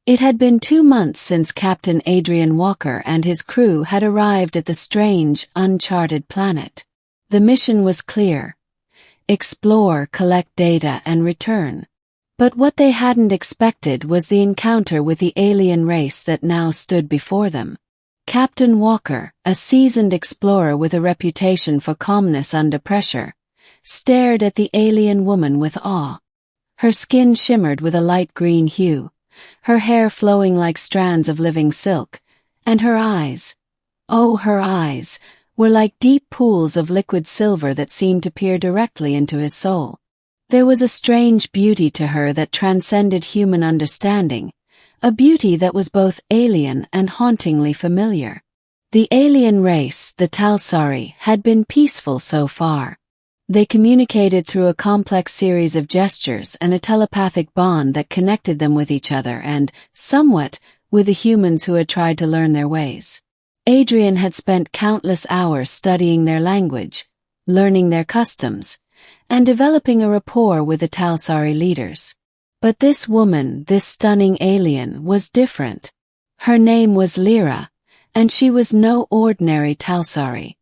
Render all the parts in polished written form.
It had been 2 months since Captain Adrian Walker and his crew had arrived at the strange, uncharted planet. The mission was clear: explore, collect data, and return. But what they hadn't expected was the encounter with the alien race that now stood before them. Captain Walker, a seasoned explorer with a reputation for calmness under pressure, stared at the alien woman with awe. Her skin shimmered with a light green hue, her hair flowing like strands of living silk, and her eyes, oh, her eyes, were like deep pools of liquid silver that seemed to peer directly into his soul. There was a strange beauty to her that transcended human understanding, a beauty that was both alien and hauntingly familiar. The alien race, the Talsari, had been peaceful so far. They communicated through a complex series of gestures and a telepathic bond that connected them with each other and, somewhat, with the humans who had tried to learn their ways. Adrian had spent countless hours studying their language, learning their customs, and developing a rapport with the Talsari leaders. But this woman, this stunning alien, was different. Her name was Lira, and she was no ordinary Talsari.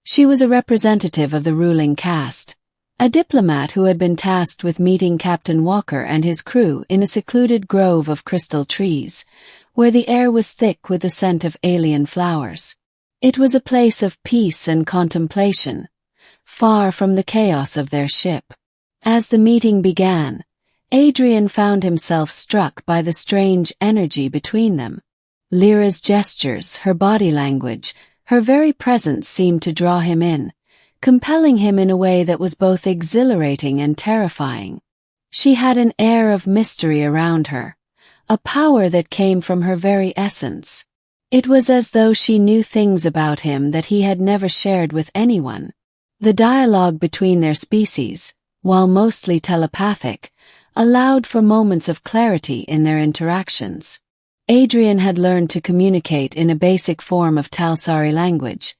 She was a representative of the ruling caste, a diplomat who had been tasked with meeting Captain Walker and his crew in a secluded grove of crystal trees, where the air was thick with the scent of alien flowers. It was a place of peace and contemplation, far from the chaos of their ship. As the meeting began, Adrian found himself struck by the strange energy between them. Lira's gestures, her body language, her very presence seemed to draw him in, compelling him in a way that was both exhilarating and terrifying. She had an air of mystery around her, a power that came from her very essence. It was as though she knew things about him that he had never shared with anyone. The dialogue between their species, while mostly telepathic, allowed for moments of clarity in their interactions. Adrian had learned to communicate in a basic form of Talsari language,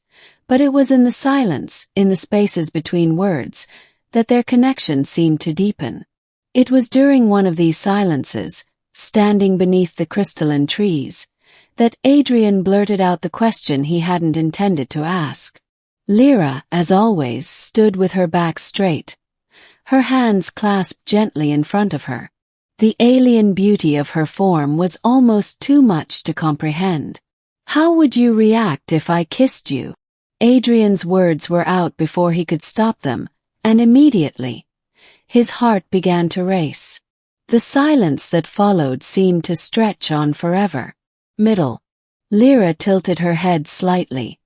but it was in the silence, in the spaces between words, that their connection seemed to deepen. It was during one of these silences, standing beneath the crystalline trees, that Adrian blurted out the question he hadn't intended to ask. Lira, as always, stood with her back straight, her hands clasped gently in front of her. The alien beauty of her form was almost too much to comprehend. "How would you react if I kissed you?" Adrian's words were out before he could stop them, and immediately, his heart began to race. The silence that followed seemed to stretch on forever. Middle. Lira tilted her head slightly,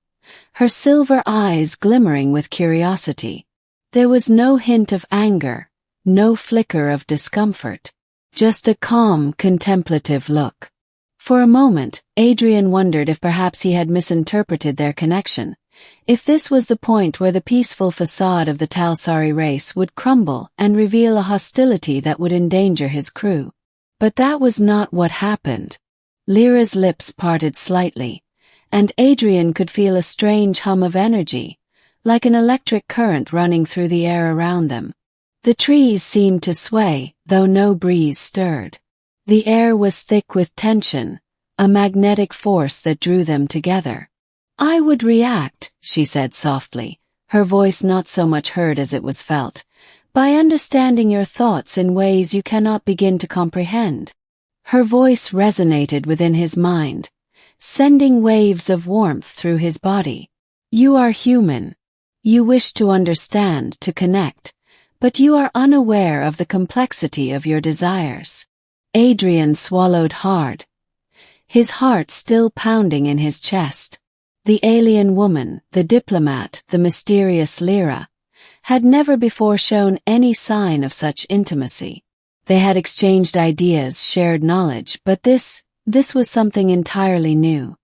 her silver eyes glimmering with curiosity. There was no hint of anger, no flicker of discomfort, just a calm, contemplative look. For a moment, Adrian wondered if perhaps he had misinterpreted their connection, if this was the point where the peaceful facade of the Talsari race would crumble and reveal a hostility that would endanger his crew. But that was not what happened. Lira's lips parted slightly, and Adrian could feel a strange hum of energy, like an electric current running through the air around them. The trees seemed to sway, though no breeze stirred. The air was thick with tension, a magnetic force that drew them together. "I would react," she said softly, her voice not so much heard as it was felt, "by understanding your thoughts in ways you cannot begin to comprehend." Her voice resonated within his mind, sending waves of warmth through his body. "You are human. You wish to understand, to connect, but you are unaware of the complexity of your desires." Adrian swallowed hard, his heart still pounding in his chest. The alien woman, the diplomat, the mysterious Lira, had never before shown any sign of such intimacy. They had exchanged ideas, shared knowledge, but this was something entirely new.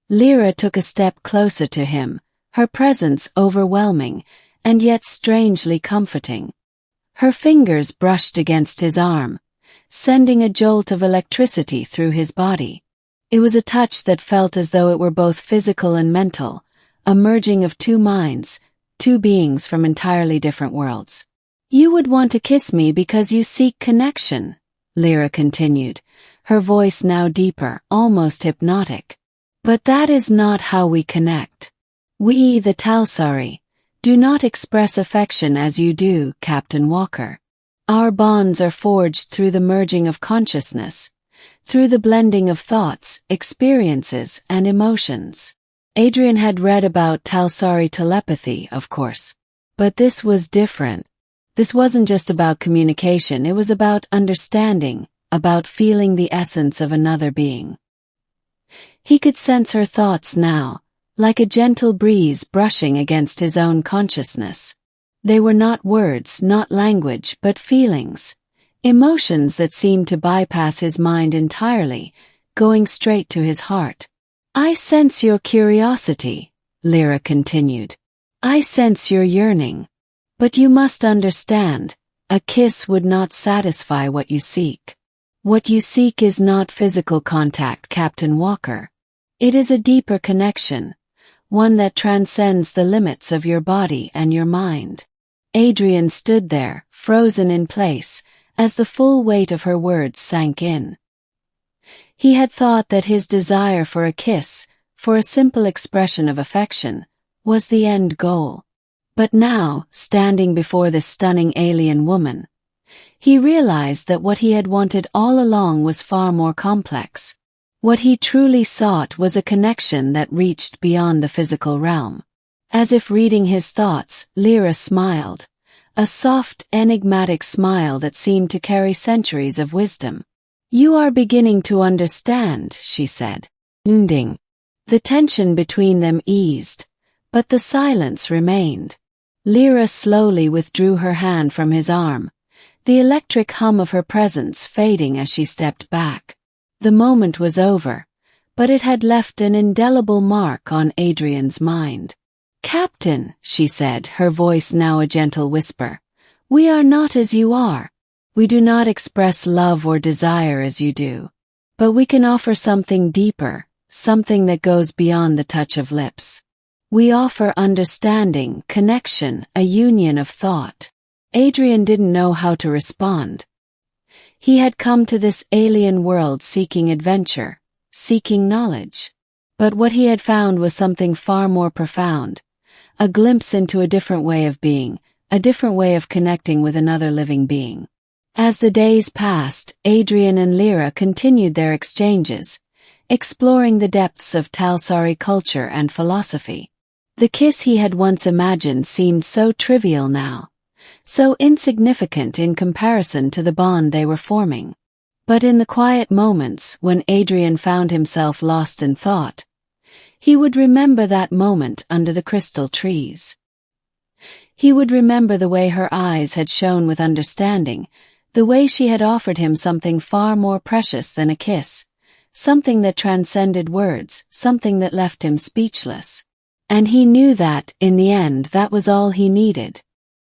Lira took a step closer to him, her presence overwhelming, and yet strangely comforting. Her fingers brushed against his arm, sending a jolt of electricity through his body. It was a touch that felt as though it were both physical and mental, a merging of two minds, two beings from entirely different worlds. "You would want to kiss me because you seek connection," Lira continued, her voice now deeper, almost hypnotic. But that is not how we connect. We, the Talsari, do not express affection as you do, Captain Walker. Our bonds are forged through the merging of consciousness, through the blending of thoughts, experiences, and emotions. Adrian had read about Talsari telepathy, of course. But this was different. This wasn't just about communication, it was about understanding, about feeling the essence of another being. He could sense her thoughts now, like a gentle breeze brushing against his own consciousness. They were not words, not language, but feelings, emotions that seemed to bypass his mind entirely, going straight to his heart. I sense your curiosity, Lira continued. I sense your yearning. But you must understand, a kiss would not satisfy what you seek. What you seek is not physical contact, Captain Walker. It is a deeper connection, one that transcends the limits of your body and your mind. Adrian stood there, frozen in place, as the full weight of her words sank in. He had thought that his desire for a kiss, for a simple expression of affection, was the end goal. But now, standing before this stunning alien woman, he realized that what he had wanted all along was far more complex. What he truly sought was a connection that reached beyond the physical realm. As if reading his thoughts, Lira smiled, a soft, enigmatic smile that seemed to carry centuries of wisdom. You are beginning to understand, she said. Ending. The tension between them eased, but the silence remained. Lira slowly withdrew her hand from his arm, the electric hum of her presence fading as she stepped back. The moment was over, but it had left an indelible mark on Adrian's mind. Captain, she said, her voice now a gentle whisper, we are not as you are. We do not express love or desire as you do. But we can offer something deeper, something that goes beyond the touch of lips. We offer understanding, connection, a union of thought. Adrian didn't know how to respond. He had come to this alien world seeking adventure, seeking knowledge. But what he had found was something far more profound, a glimpse into a different way of being, a different way of connecting with another living being. As the days passed, Adrian and Lira continued their exchanges, exploring the depths of Talsari culture and philosophy. The kiss he had once imagined seemed so trivial now, so insignificant in comparison to the bond they were forming. But in the quiet moments when Adrian found himself lost in thought, he would remember that moment under the crystal trees. He would remember the way her eyes had shone with understanding, the way she had offered him something far more precious than a kiss, something that transcended words, something that left him speechless. And he knew that, in the end, that was all he needed.